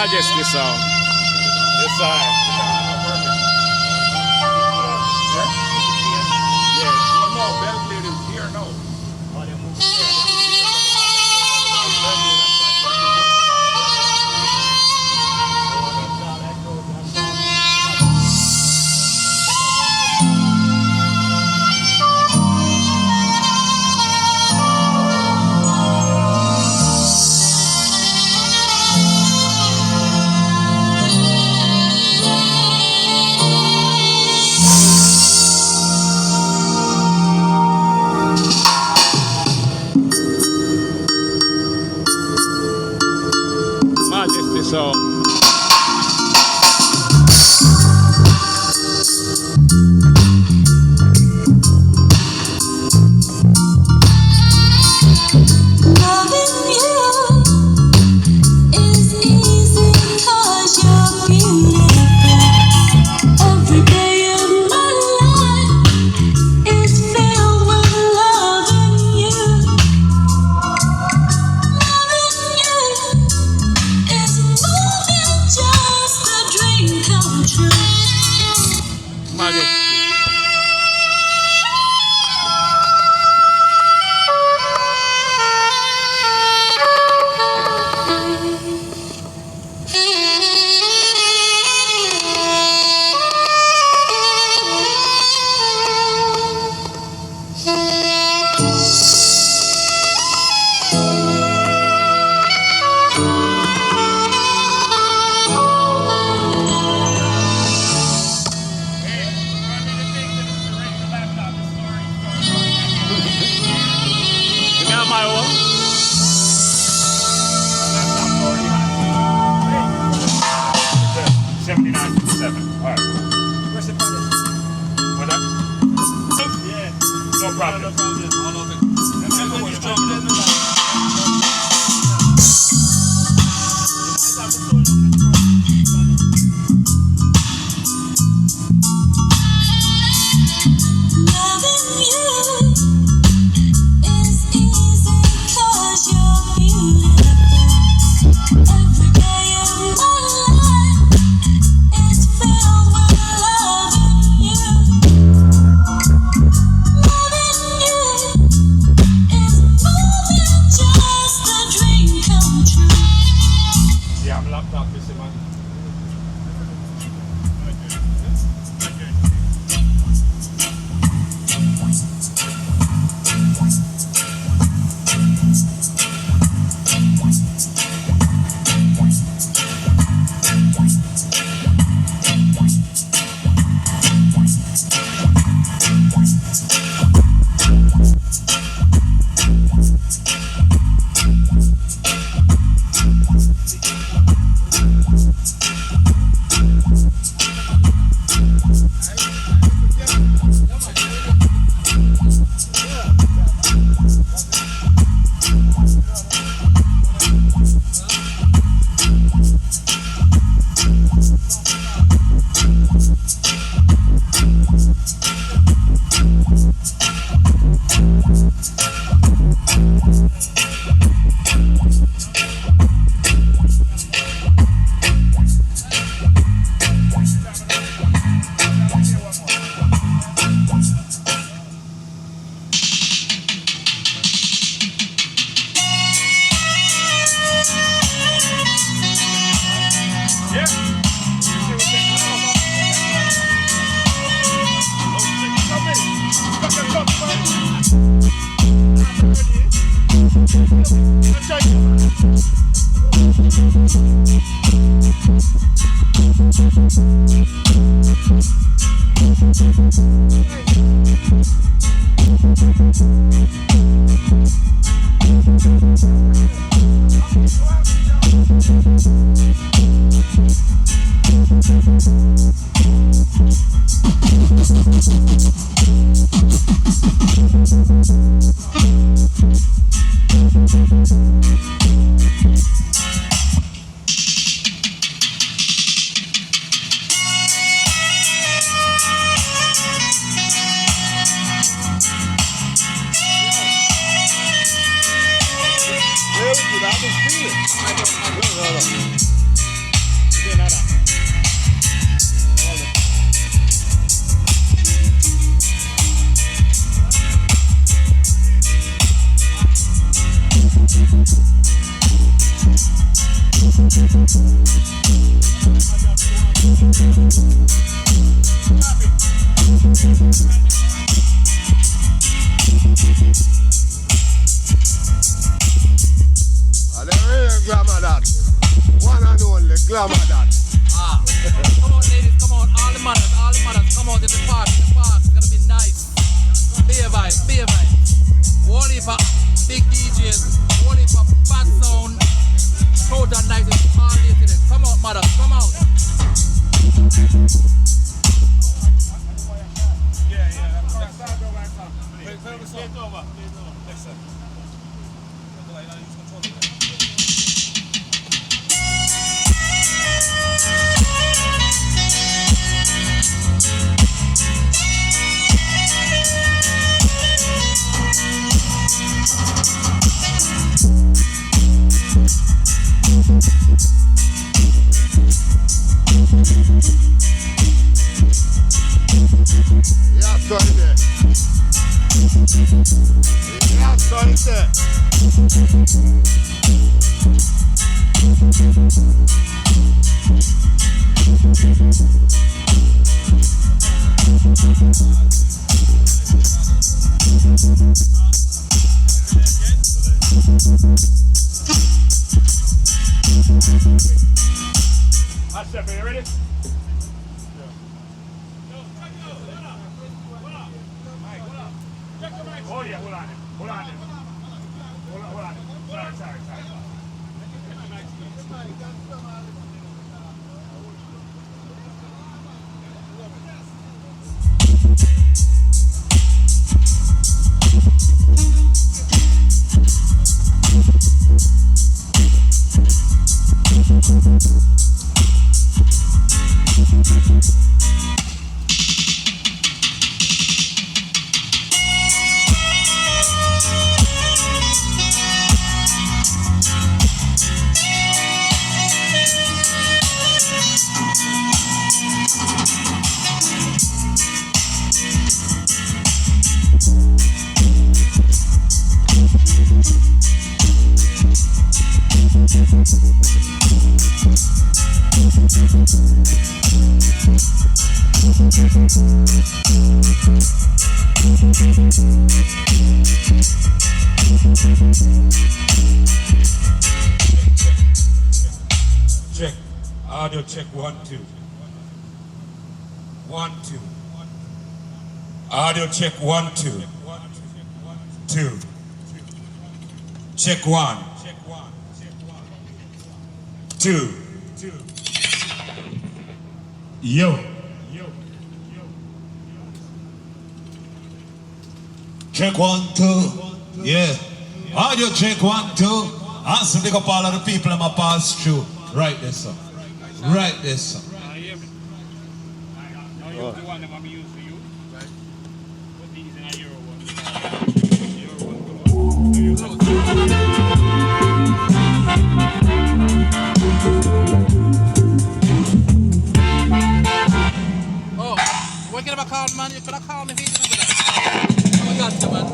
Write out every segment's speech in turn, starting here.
Majesty sound. Yes, sir. Majesty sound. One and only glamour that. Come on, ladies, come on. All the mothers, come out in the park, It's gonna be nice. Be a vibe. Whole heap of big DJs, whole heap of fat sound. Total night is all day today. Come out, mothers, come out. Steppa, you ready? Oh yeah, hold on. Sorry. Check. Audio check 1 2. 1 2. Audio check 1 2. 2. Check 1. 2. Yo. Check 1 2. Yeah. Audio check 1 2. Answer big up all of the people in my pass through. Right there, sir. Right there, sir. Now you have the one that I'm used for you. Right. Put these in a Euro one. Oh, what can I call, man? You could have called me if you didn't do that. Oh, my God, man.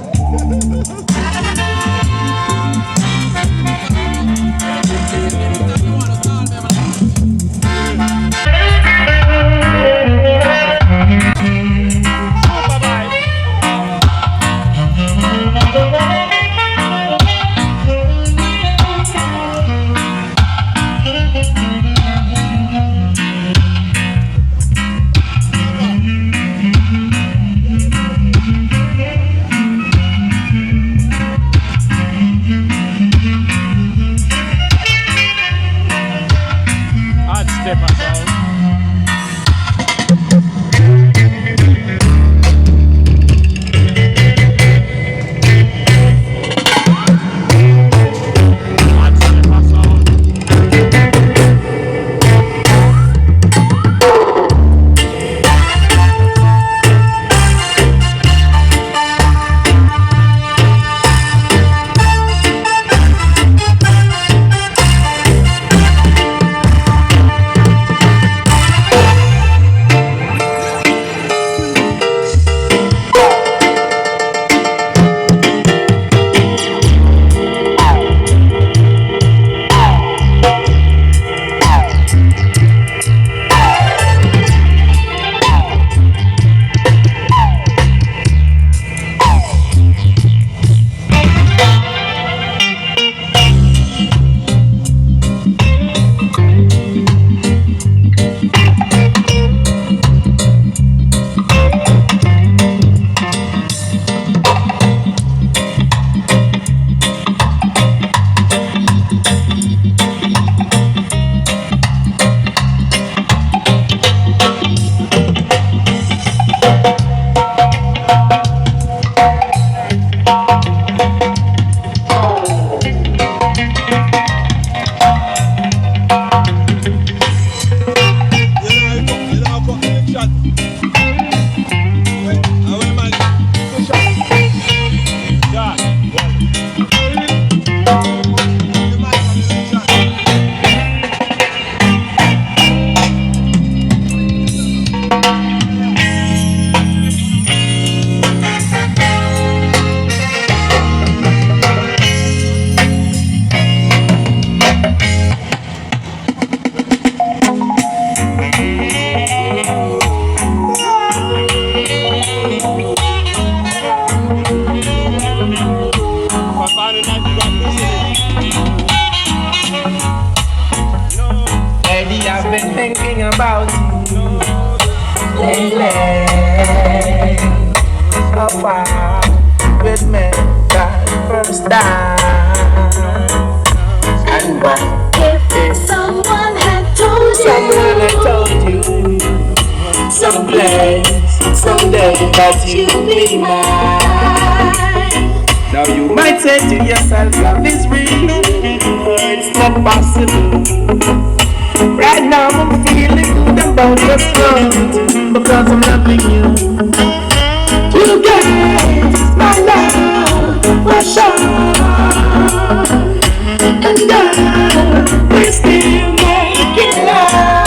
about you lately. So far with me that first time. And what if someone had told you someplace, someday that you'll be mine? Now you might say to yourself, love is real, but it's not possible. Right now I'm feeling good about your love, because I'm loving you. You get my love for sure. And girl, we're still making love.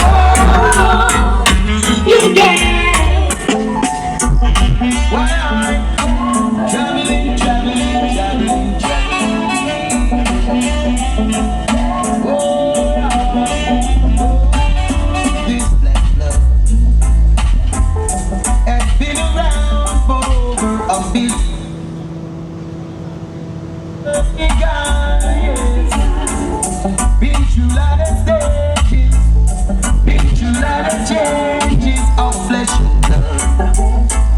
You get changes of flesh and blood.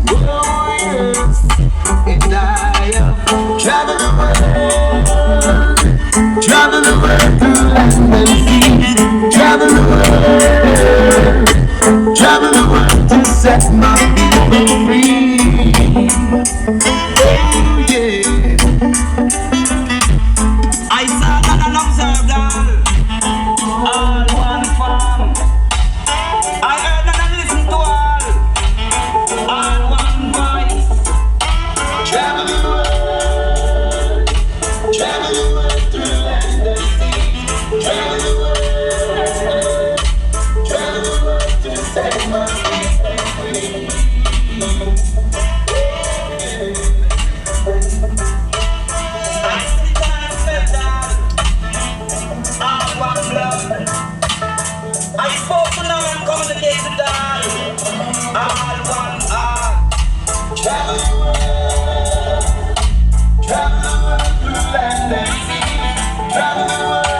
Oh yes, and I have traveled the world through land and sea, travel the world to set my people free. Oh yeah, I saw that and observed all one farm. I heard and I listened to all one voice. Travel the world through land and sea. Travel the world to set my people free. I see that I felt all one blood. I spoke to them and communicated all one heart. Travel the world through land and sea. Travel the world.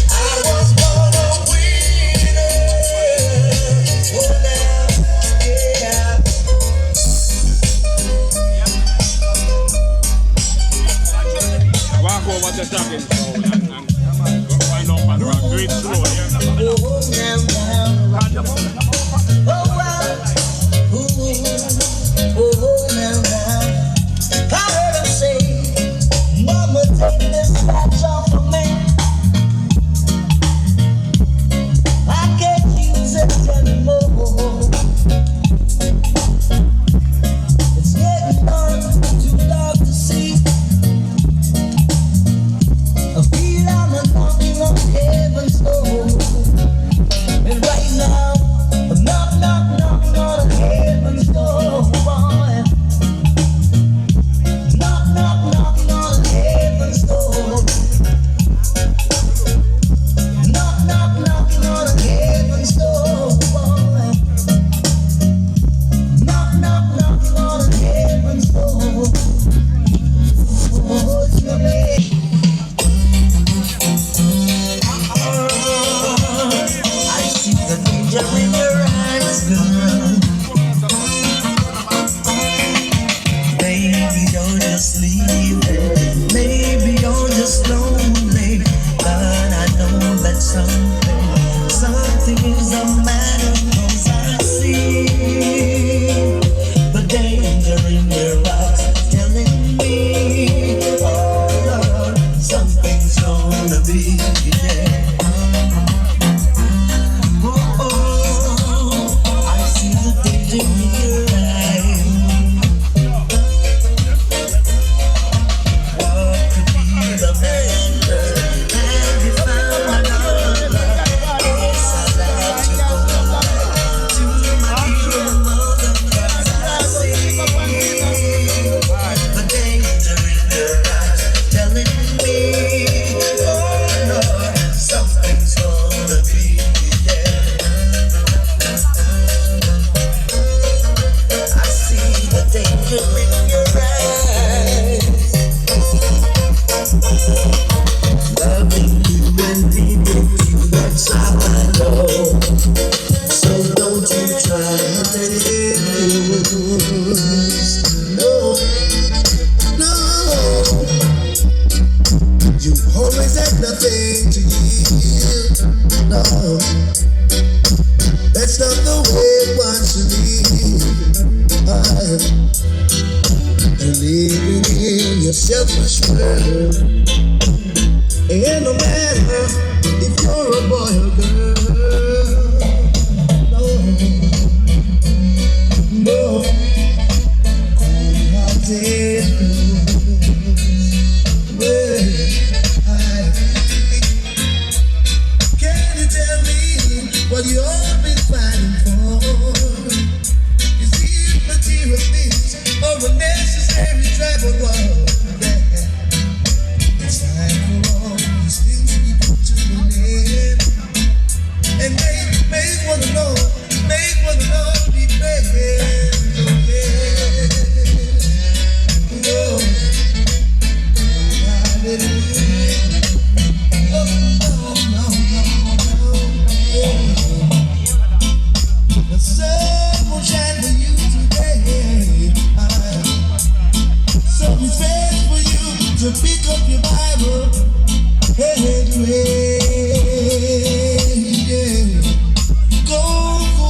I was born a winner. Oh, now, yeah. Walk over the talking sound and find out what rock. Do it slow, yeah? I heard him say, Mama, take this patch off of me. I can't use it anymore. It's getting dark, too dark to see. I feel I'm knocking on heaven's door. And right now, I'm knocking on heaven's door, boy. Knocking on heaven's door. Knocking on heaven's door, boy. Knocking on heaven's door. Oh, it's your name. I see the danger in your eyes, girl. Maybe you're just leaving, maybe you're just lonely, but I know that something is the matter, 'cause I see the danger in your eyes telling me, oh Lord, something's gonna be there. I see the danger in your eyes. What could be the matter? Have you found another? Yes, I'd like to go to my dear mother, 'cause I see the danger in your eyes telling me, oh Lord, something's gonna be there. I see the danger in your eyes. And living in your selfish world. And no matter if you're a boy or girl, no, cold-hearted girl. Can you tell me what you've been fighting for? Is it material things or a necessary tribal war? It's time for all these things to be put to an end. And make one alone be fair. Oh yeah, no, hallelujah. Oh no. The sun will shine for you today. So be fair for you to pick up your Bible. Hey, yeah. Go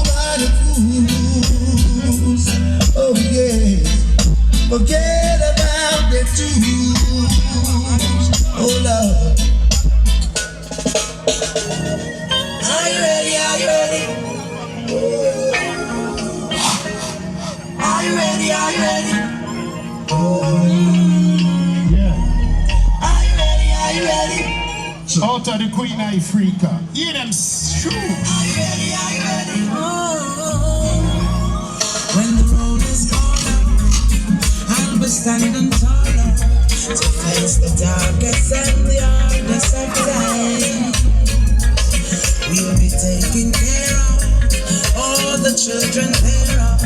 by the fools. Oh yes. Forget about the twos. Oh Lord. Are you ready? Are you ready? Are you ready? Are you ready? Are you ready? Are you ready? Out of the Queen Africa. Hear them shoot. Are you ready? Are you ready? When the road is gone, I'll be standing taller to face the darkest and the hardest of time. We'll be taking care of all the children thereof.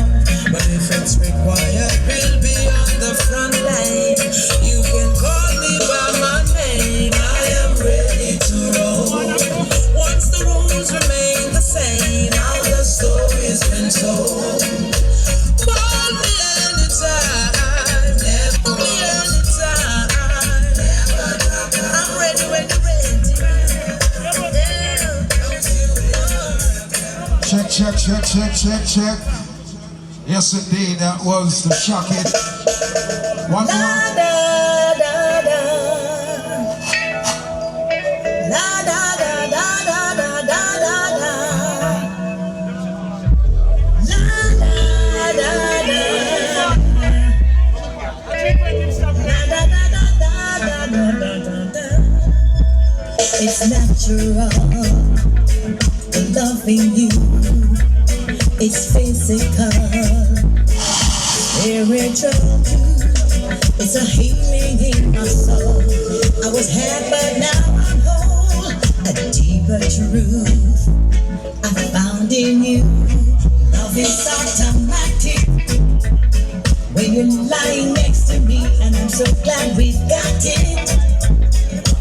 But if it's required, we'll be on the front line. You can call me by my name. I am ready to roll. Once the rules remain the same, how the story's been told. Call me anytime, never me anytime. I'm ready when you're ready. Check. Yes, indeed, that was the shocking. One more. It's natural, loving you. It's physical, spiritual too. It's a healing in my soul. I was half, but now I'm whole. A deeper truth I found in you. Love is automatic when you're lying next to me, and I'm so glad we've got it.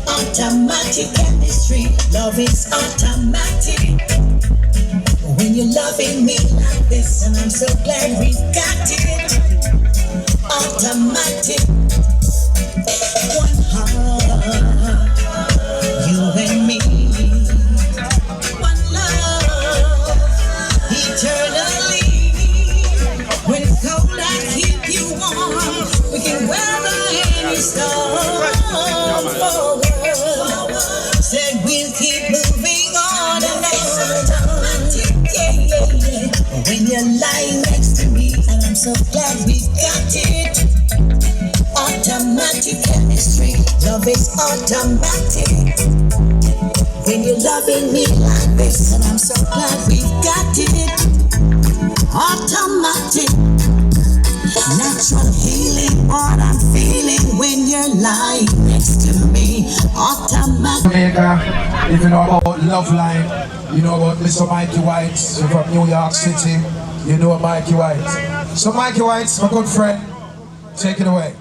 Automatic chemistry, love is automatic. When you're loving me like this, and I'm so glad we've got it. Automatic. One heart, you and me. One love, eternally. When it's cold, I keep you warm. We can weather any storm. Forward. Said we'll keep moving on and on. Yeah. When you're lying next to me, and I'm so glad we got it. Automatic chemistry, love is automatic. When you're loving me like this, and I'm so glad we got it. Automatic, natural healing, what I'm feeling when you're lying next to me. Automatic. If you know about Love Line, you know about Mr. Mikey White, you're from New York City, you know Mikey White. So Mikey White's my good friend, take it away.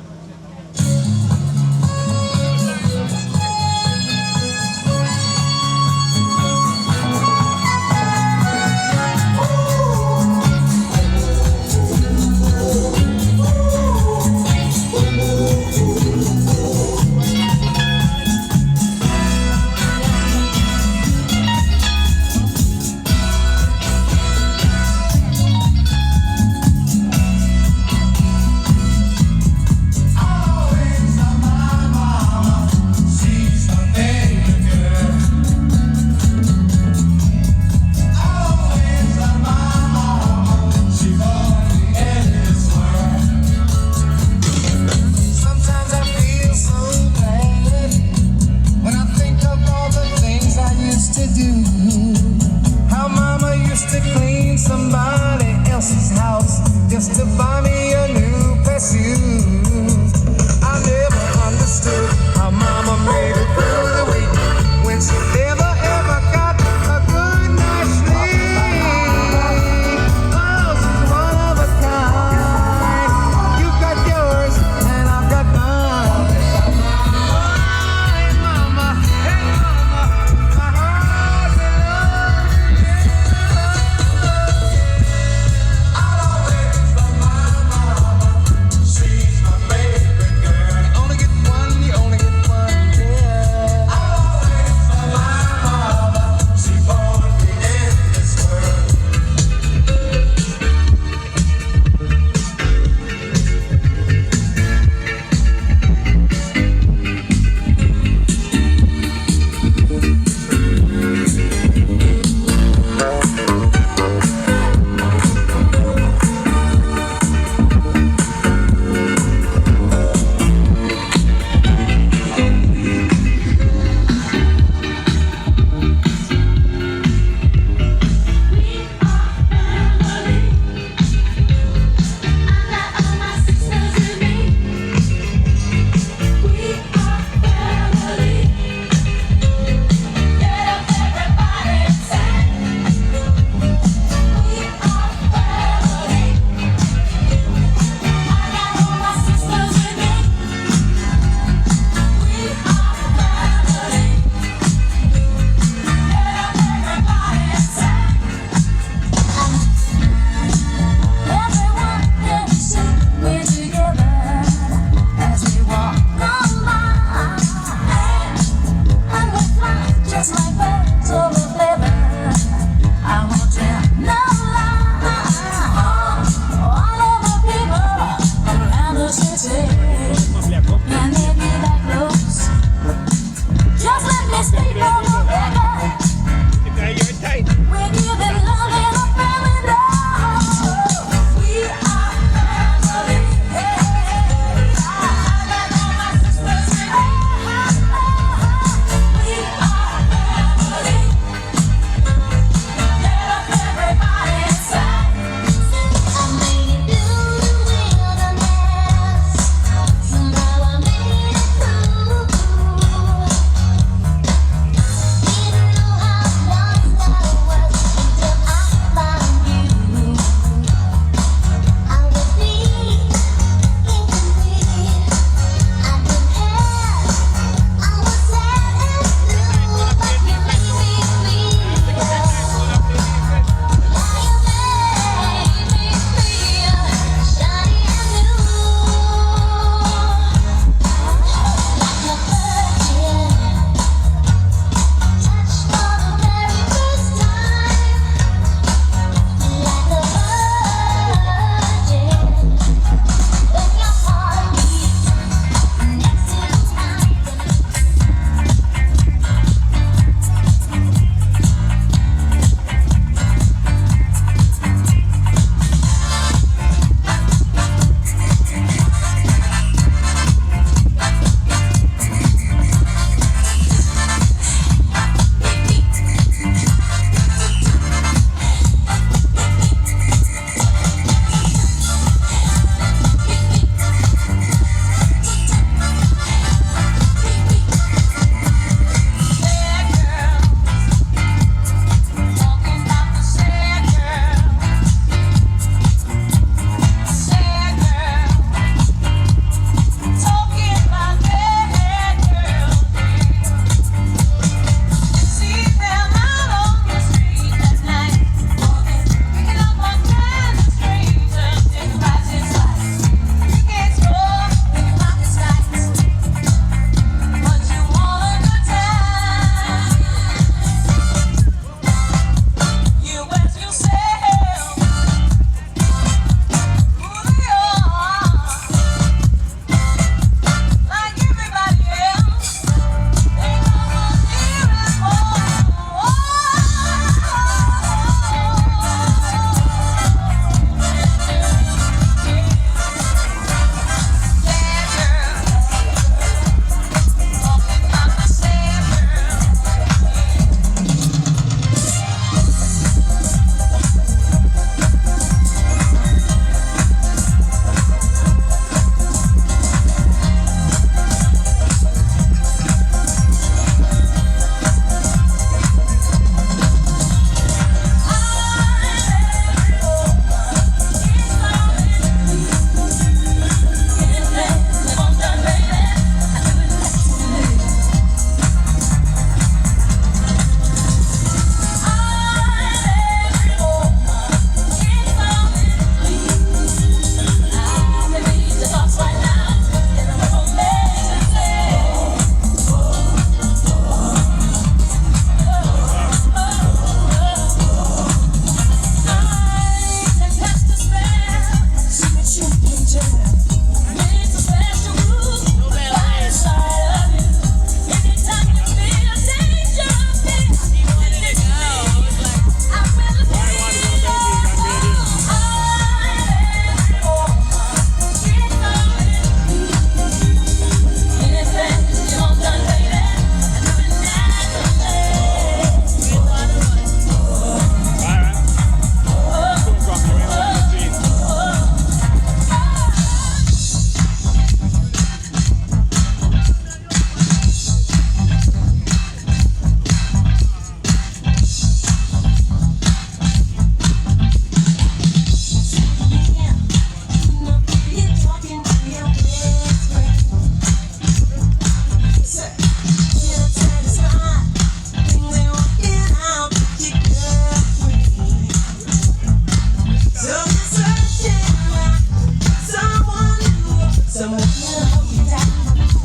Someone to hold you down,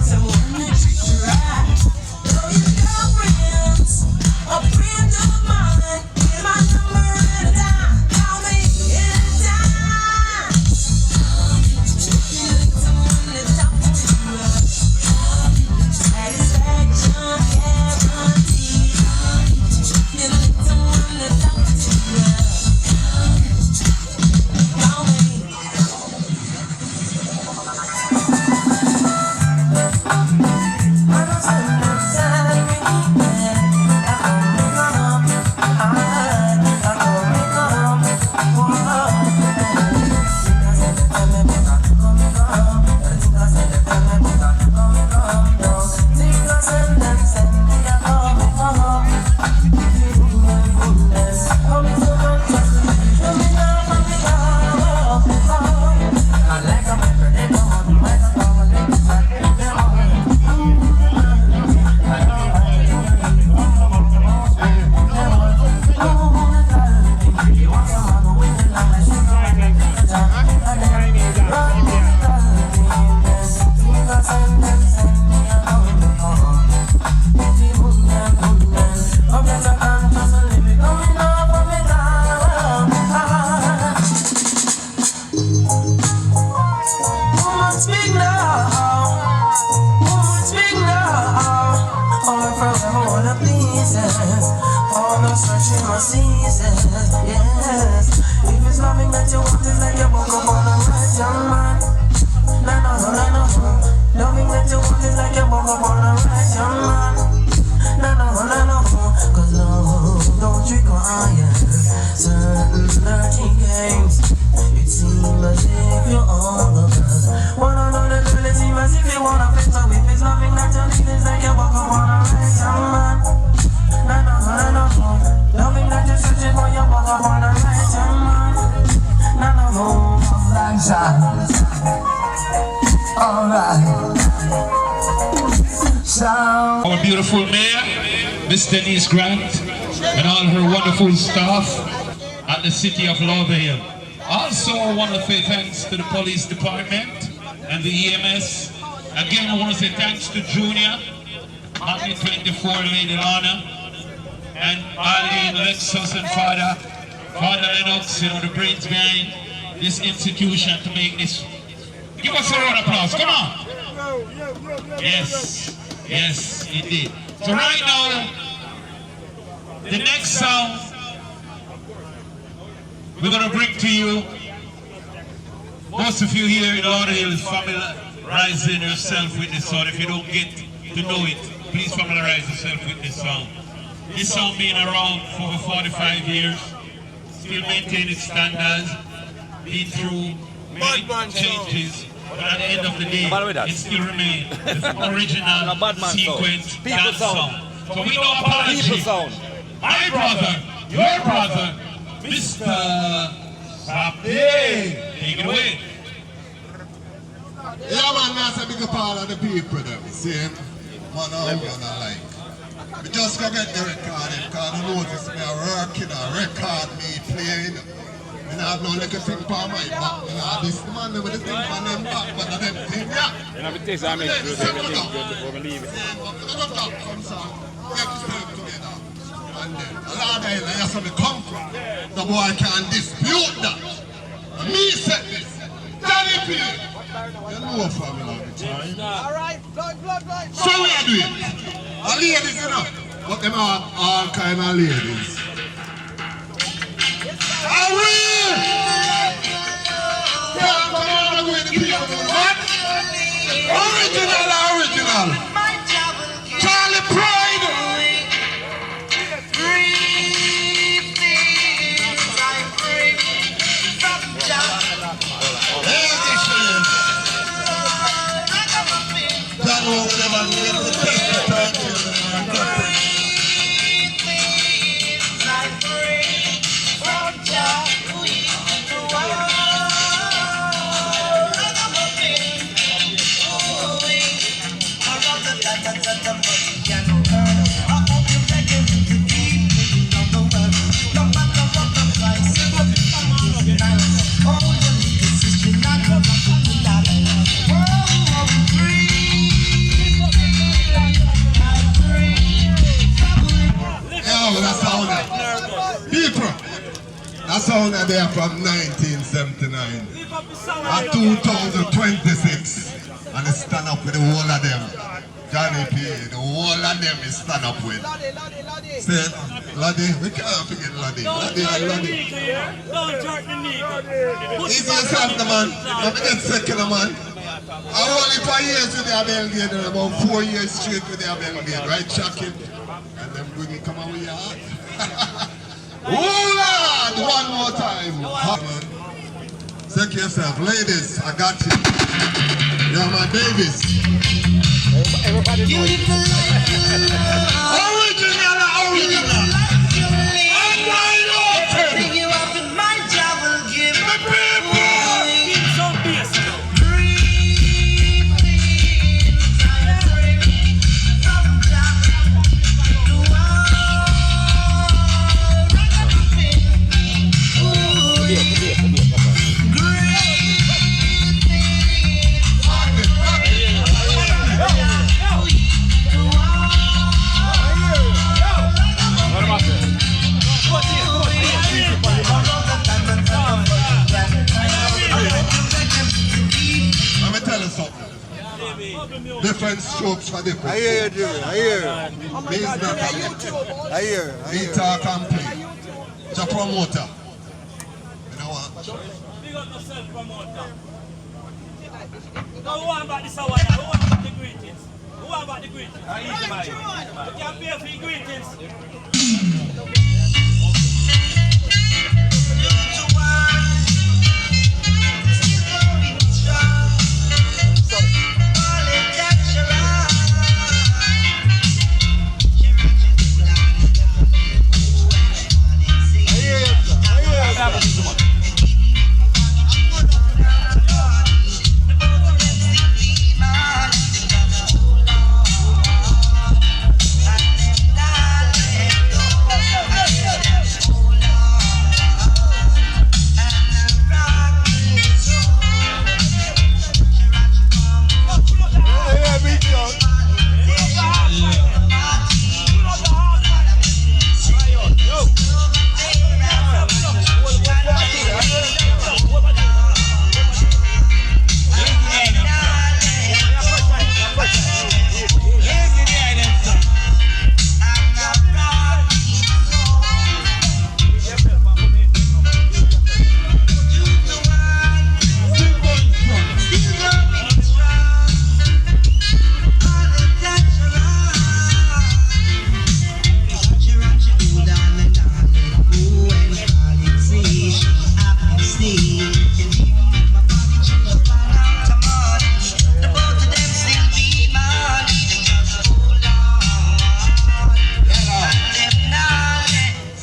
someone to treat you right. Those are your friends, a friend of mine. Give my number anytime, call me anytime. You need someone to talk to, satisfaction guaranteed. You need someone to talk to, call me. Our beautiful mayor, Miss Denise Grant, and all her wonderful staff at the city of Lauderhill. Also, I want to say thanks to the police department and the EMS. Again, I want to say thanks to Junior, Happy 24, Lady Lana, and Arlene, Lexus, and Father Lennox, you know, the brains behind this institution to make this. Give us a round of applause, come on! Yes, yes, indeed. So right now, the next song we're going to bring to you, most of you here in Lauderhill is familiarizing yourself with this song. If you don't get to know it, please familiarize yourself with this song. This song being around for over 45 years, still maintaining its standards, been through many changes, but at the end of the day, it still remains the original sequence dance song. So we no apology. My brother, your brother, Mr. Sape, take it away. Yeah, man, that's a big part of the people, them. See, man, I like. We just go get the recording, because I notice me working, record me playing. I have no little thing for my back. This man with the thing on them back, but them thing, yeah. And I taste I make everything good before we leave it. And then, a lot of them, that's where we come from. The boy can't dispute that. And me said this. Danny P. You know for me all the time. Alright, blood. So we are doing. A ladies, you know. But them are all kind of ladies. Are we? Yeah, come on, I'm going to people. What? Original. Charlie Pride. sound are there from 1979 and 2026. And they stand up with the whole of them. Johnny P, the whole of them is stand up with. Say, Laddie, we can't forget Laddie. Laddie and Laddie. Easy yourself, the man. Don't forget second, man. I only 5 years with the Belgrade and about 4 years straight with the Belgrade, right? Shocking. And then bring it come on with your heart. Oh Lord! One more time. Check yourself. Ladies, I got you. You're my babies. Everybody know it. Original. Everything you have in my job will give the people. Different strokes for different. I hear you, Jimmy. I hear you. Means not a little. I hear you. Me talk and play. It's a promoter. You know what? Big up yourself, promoter. Now, who about this award? Who about the greetings? Who about the greetings? You can pay for the greetings.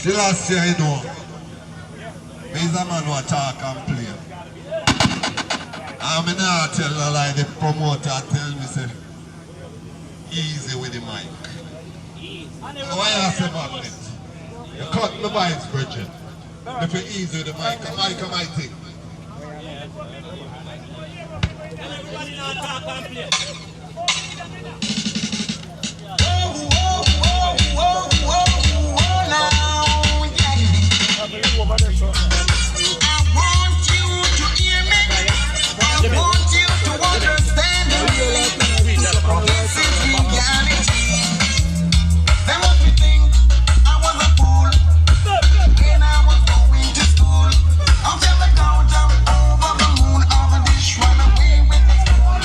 Last year, you know, he's a man who talk and play. I'm not tell you like the promoter tell me, say, easy with the mic. Why you say magnet? You cut the vibes, Bridget. If you're easy with the mic, a mic on my thing. Everybody now talk and play. I want you to hear me. I want you to understand me. This is reality. They want me think I was a fool when I was going to school. I'll jump over the moon, over this run away with the school.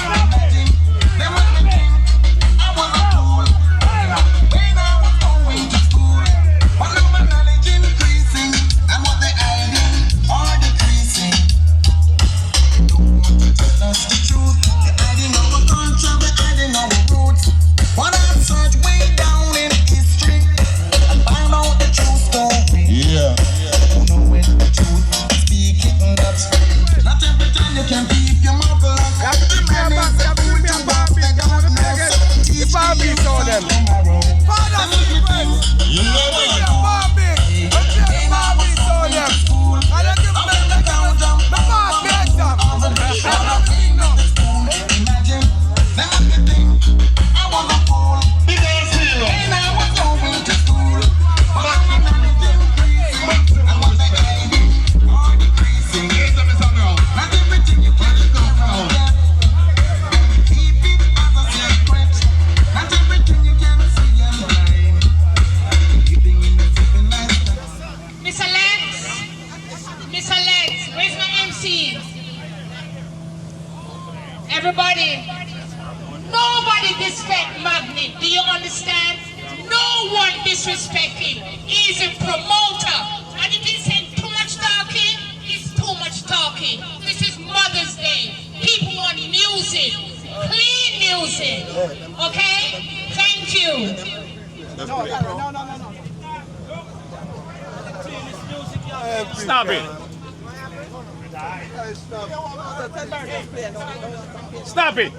Everybody, nobody disrespect Magnet. Do you understand? No one disrespect him. He's a promoter. And if he's saying too much talking, it's too much talking. This is Mother's Day. People want music. Clean music. Okay? Thank you. Stop it. Stop it.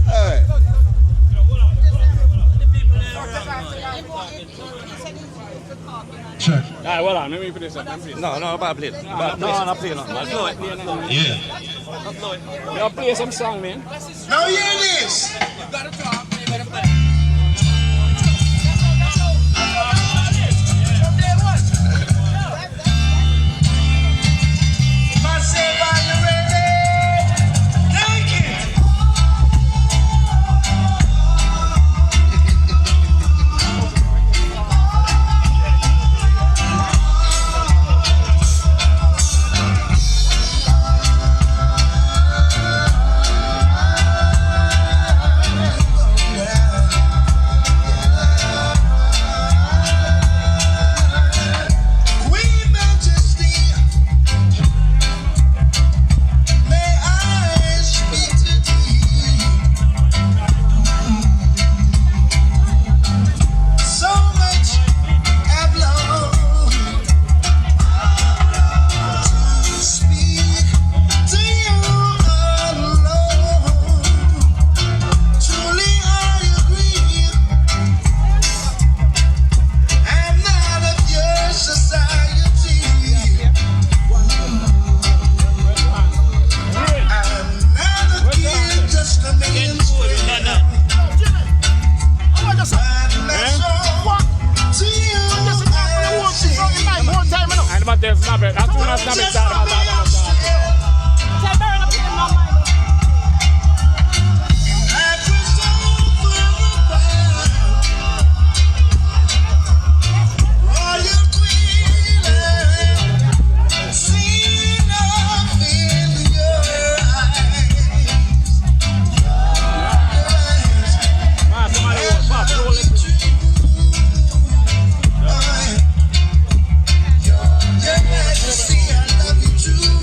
Hey. Check. Alright, hold on. Let me put this up. No, about play. No, play. Yeah. Yo, play some song, man. Now hear this. Myself, are you ready? Take it. Queen Majesty, may I speak to thee? So much I've longed to speak to you alone. Truly I agree, I'm not of your society. I'm not a kid, just a man's friend. But that's all to you I say. And but there's not it. That's not it. Just a man's friend. I presume for a while. Royal Queen, seen love in your eyes. Somebody will pop. Roll it. Your Majesty, I love you too.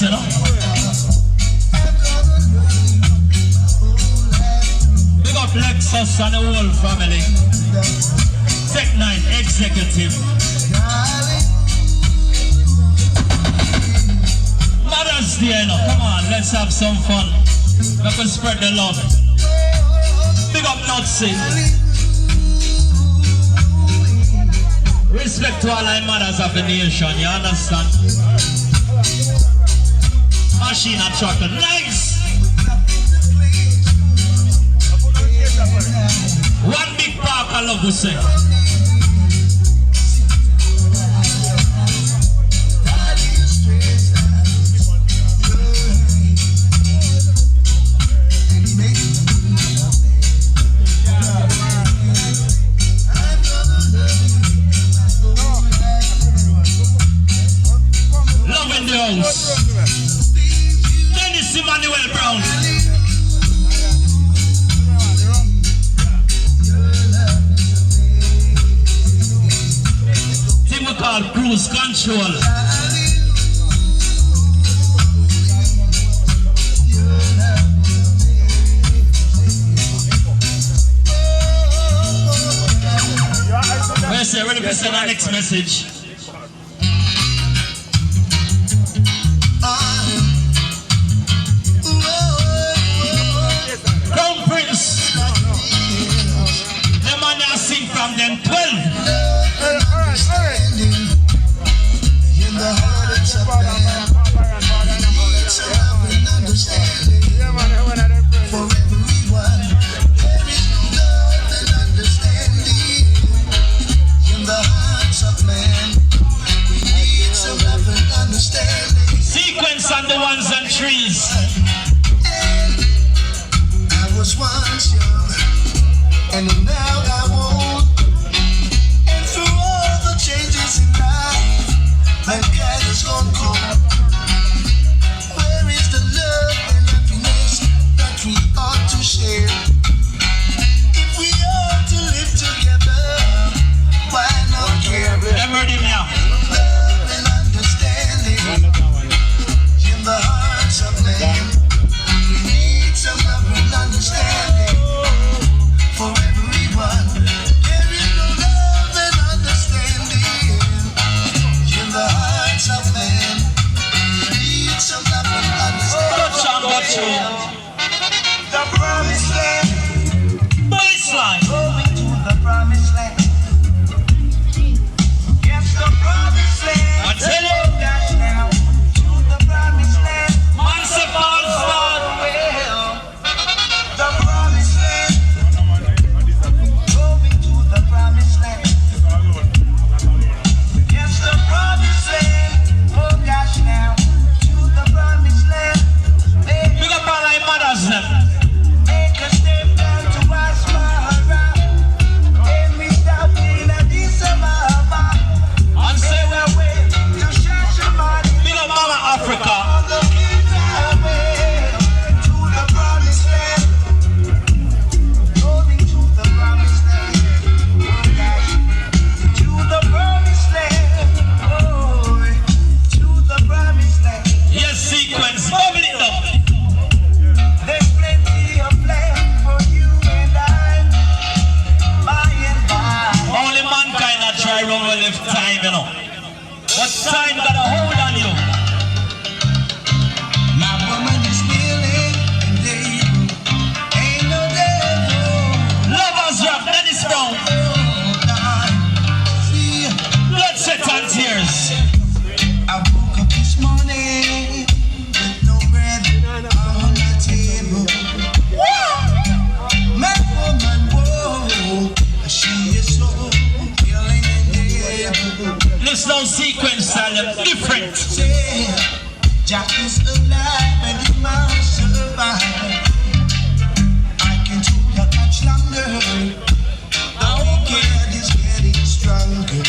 nice, you know. Big up Lexus and the whole family. Tech 9 Executive. Mother's Day, you know. Come on, let's have some fun. Let us spread the love. Big up Nutsy. Respect to all our mothers of the nation, you understand? Machine and trucker, nice! One big park I love to say. Love in the house. Dennis Emmanuel Brown. Thing we call cruise control. Where's the ready to send our next message? Crown Prince. The man I sing from them 12. Sequence on the ones and trees. I was once young, and now I won't. And through all the changes in life, mankind has gone cold. Where is the love and happiness that we ought to share? If we ought to live together, why not care? Never did now. Love and understanding in the hearts of men. We need some love and understanding for everyone. There is no love and understanding in the hearts of men. We need some love and understanding. The promised land. Baseline. Going to the promised land. Yes, the promised land. I tell you. Dash now to the promised land. Municipal fun. The promised land. Going to the promised land. Yes, the promised land. Oh gosh now to the promised land. Big up all our mothers them. Make a step down to Asmara. And we stop in Addis Ababa. And say Make our way to Shashamani. big up Mama Africa. On the way to the promised land. Going to the promised land. Oh gosh. To the promised land. Oh, to the promised land. Yes, sequence. Bubble it up. There's plenty of land for you and I. By and by. Only mankind that try run with left time, you know. But time got a hold on you. My woman is willing and able. Ain't no devil. Lovers rap, Dennis Brown. Oh God. See, Blood, sweat and tears. I woke up this morning with no bread on my table. My woman, whoa, she is so willing and able. This no sequence style, them different. Say, Jack is alive and he must survive. I can do that much longer. The wicked is getting stronger.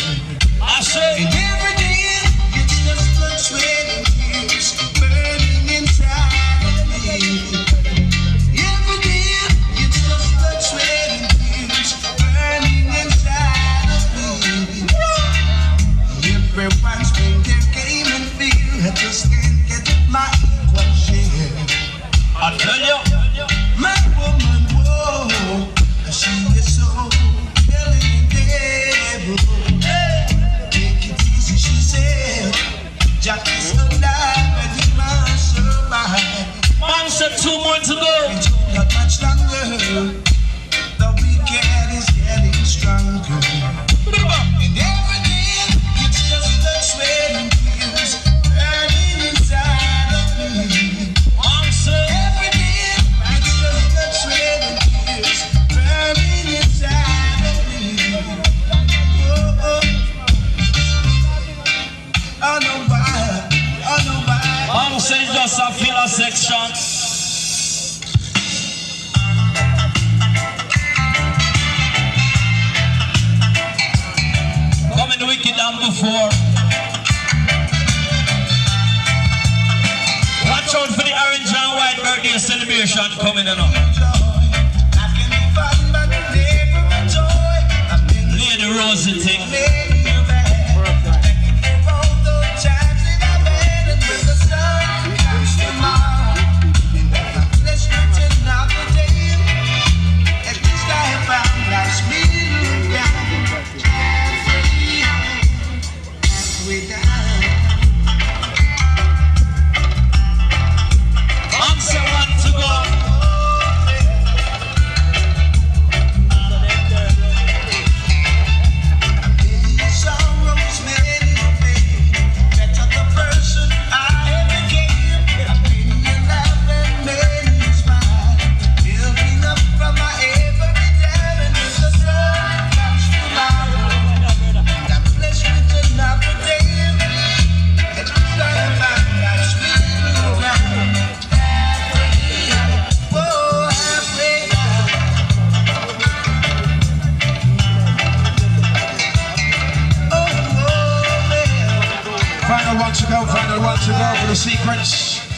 I say, And every day it's just blood, sweat, and tears burning inside of me. Every day it's just blood, sweat, and tears burning inside of me. Everyone's been their game and feel. I just can't get my alive and he must survive. Man said 2 more to go. Not much longer. The weekend is getting stronger. And every day it's just the sweat and tears burning inside of me. Every day it's just the sweat and tears burning inside of me. Oh, oh. I know why. Man said just a filler section. Coming wicked than before. Watch out for the orange and white birthday celebration coming in up. Lady Rosie thing. Final one to go for the sequence.